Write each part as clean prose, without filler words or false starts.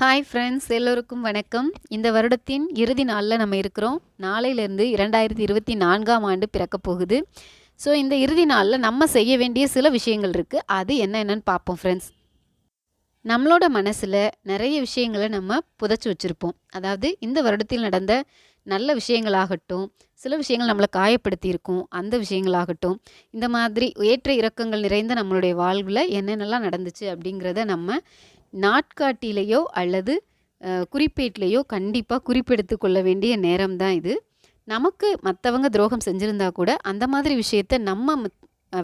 Hi friends, எல்லோருக்கும் வணக்கம். இந்த வருடத்தின் இறுதி நாளில் நம்ம இருக்கிறோம். நாளையிலேருந்து 2024ஆம் ஆண்டு பிறக்கப் போகுது. ஸோ இந்த இறுதி நாளில் நம்ம செய்ய வேண்டிய சில விஷயங்கள் இருக்குது. அது என்னென்னு பார்ப்போம் ஃப்ரெண்ட்ஸ். நம்மளோட மனசில் நிறைய விஷயங்களை நம்ம புதைச்சி வச்சுருப்போம். அதாவது இந்த வருடத்தில் நடந்த நல்ல விஷயங்களாகட்டும், சில விஷயங்கள் நம்மளை காயப்படுத்தியிருக்கும் அந்த விஷயங்களாகட்டும், இந்த மாதிரி ஏற்ற இறக்கங்கள் நிறைந்த நம்மளுடைய வாழ்வில் என்னென்னலாம் நடந்துச்சு அப்படிங்கிறத நம்ம நாட்காட்டிலேயோ அல்லது குறிப்பேட்டிலேயோ கண்டிப்பாக குறிப்பெடுத்து கொள்ள வேண்டிய நேரம் தான் இது. நமக்கு மற்றவங்க துரோகம் செஞ்சுருந்தா கூட அந்த மாதிரி விஷயத்த நம்ம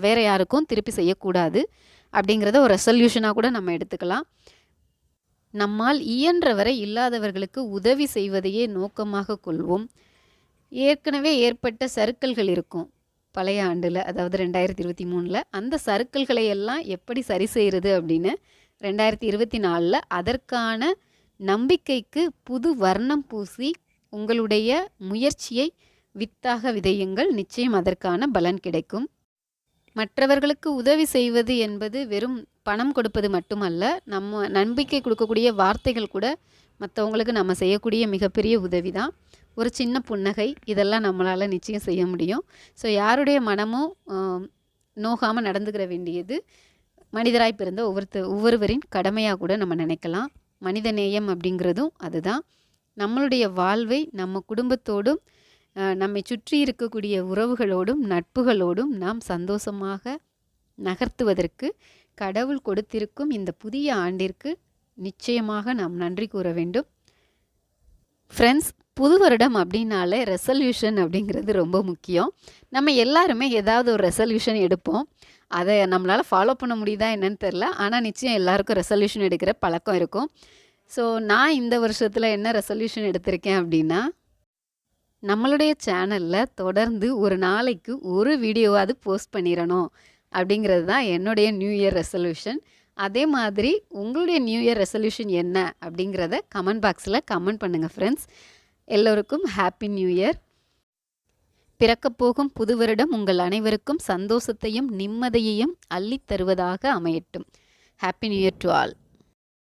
வேறு யாருக்கும் திருப்பி செய்யக்கூடாது அப்படிங்கிறத ஒரு ரெசல்யூஷனாக கூட நம்ம எடுத்துக்கலாம். நம்மால் இயன்றவரை இல்லாதவர்களுக்கு உதவி செய்வதையே நோக்கமாக கொள்வோம். ஏற்கனவே ஏற்பட்ட சறுக்கல்கள் இருக்கும் பழைய ஆண்டில், அதாவது 2023 அந்த சறுக்கல்களை எல்லாம் எப்படி சரி செய்கிறது அப்படின்னு 2024 அதற்கான நம்பிக்கைக்கு புது வர்ணம் பூசி உங்களுடைய முயற்சியை வித்தாக விதையுங்கள். நிச்சயம் அதற்கான பலன் கிடைக்கும். மற்றவர்களுக்கு உதவி செய்வது என்பது வெறும் பணம் கொடுப்பது மட்டுமல்ல, நம்ம நம்பிக்கை கொடுக்கக்கூடிய வார்த்தைகள் கூட மற்றவங்களுக்கு நம்ம செய்யக்கூடிய மிகப்பெரிய உதவி தான். ஒரு சின்ன புன்னகை, இதெல்லாம் நம்மளால் நிச்சயம் செய்ய முடியும். ஸோ யாருடைய மனமும் நோகாமல் நடந்துக்கிற வேண்டியது மனிதராய் பிறந்த ஒவ்வொருவரின் கடமையாக கூட நம்ம நினைக்கலாம். மனித நேயம் அப்படிங்கிறதும் அதுதான். நம்மளுடைய வாழ்வை நம்ம குடும்பத்தோடும் நம்மை சுற்றி இருக்கக்கூடிய உறவுகளோடும் நட்புகளோடும் நாம் சந்தோஷமாக நகர்த்துவதற்கு கடவுள் கொடுத்திருக்கும் இந்த புதிய ஆண்டிற்கு நிச்சயமாக நாம் நன்றி கூற வேண்டும். ஃப்ரெண்ட்ஸ், புது வருடம் அப்படின்னாலே ரெசல்யூஷன் அப்படிங்கிறது ரொம்ப முக்கியம். நம்ம எல்லாருமே ஏதாவது ஒரு ரெசல்யூஷன் எடுப்போம். அதை நம்மளால் ஃபாலோ பண்ண முடியுதா என்னன்னு தெரில. ஆனால் நிச்சயம் எல்லாருக்கும் ரெசல்யூஷன் எடுக்கிற பழக்கம் இருக்கும். ஸோ நான் இந்த வருஷத்தில் என்ன ரெசல்யூஷன் எடுத்திருக்கேன் அப்படின்னா, நம்மளுடைய சேனலில் தொடர்ந்து ஒரு நாளைக்கு ஒரு வீடியோவாவது போஸ்ட் பண்ணிடணும் அப்படிங்கிறது தான் என்னுடைய நியூ இயர் ரெசல்யூஷன். அதே மாதிரி உங்களுடைய நியூ இயர் ரெசல்யூஷன் என்ன அப்படிங்கிறத கமெண்ட் பாக்ஸில் கமெண்ட் பண்ணுங்கள் ஃப்ரெண்ட்ஸ். எல்லோருக்கும் ஹாப்பி நியூ இயர். பிறக்கப்போகும் புது வருடம் உங்கள் அனைவருக்கும் சந்தோஷத்தையும் நிம்மதியையும் அள்ளித் தருவதாக அமையட்டும். Happy new year to all.